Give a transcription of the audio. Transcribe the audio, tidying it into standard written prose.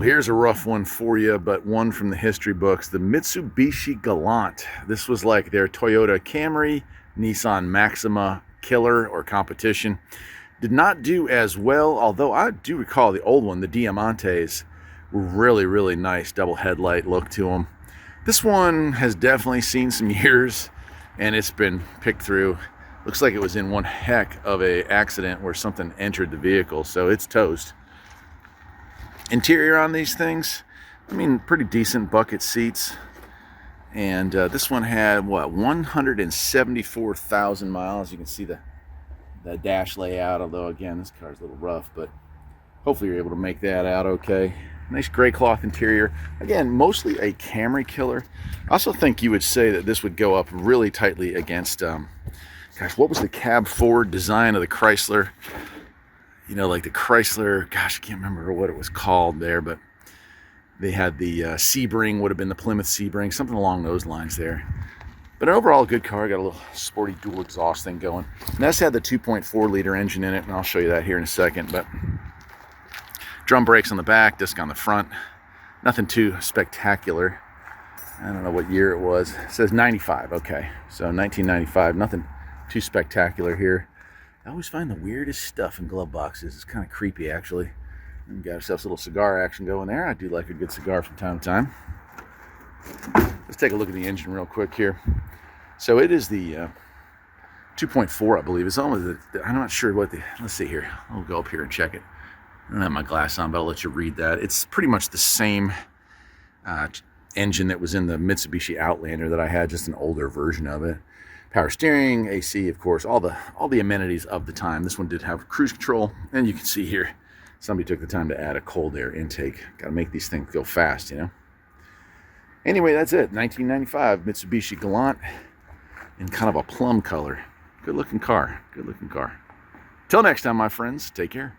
Here's a rough one for you, but one from the history books. The Mitsubishi Galant. This was like their Toyota Camry, Nissan Maxima killer or competition. Did not do as well, although I do recall the old one, the Diamantes, were really, really nice. Double headlight look to them. This one has definitely seen some years, and it's been picked through. Looks like it was in one heck of a accident where something entered the vehicle, so it's toast. Interior on these things, I mean, pretty decent bucket seats. And this one had, what, 174,000 miles. You can see the dash layout, although, again, this car's a little rough, but hopefully you're able to make that out okay. Nice gray cloth interior. Again, mostly a Camry killer. I also think you would say that this would go up really tightly against, gosh, what was the cab forward design of the Chrysler? You know, like the Chrysler, gosh, I can't remember what it was called there, but they had the Sebring, would have been the Plymouth Sebring, something along those lines there. But an overall good car, got a little sporty dual exhaust thing going. And this had the 2.4 liter engine in it, and I'll show you that here in a second. But drum brakes on the back, disc on the front. Nothing too spectacular. I don't know what year it was. It says 95, okay. So 1995, nothing too spectacular here. I always find the weirdest stuff in glove boxes. It's kind of creepy, actually. We got ourselves a little cigar action going there. I do like a good cigar from time to time. Let's take a look at the engine real quick here. So it is the 2.4, I believe. It's almost, I'm not sure what the, let's see here. I'll go up here and check it. I don't have my glass on, but I'll let you read that. It's pretty much the same engine that was in the Mitsubishi Outlander that I had, just an older version of it. Power steering, AC, of course, all the amenities of the time. This one did have cruise control, and you can see here, somebody took the time to add a cold air intake. Got to make these things go fast, you know. Anyway, that's it. 1995 Mitsubishi Galant in kind of a plum color. Good looking car. Good looking car. Till next time, my friends, take care.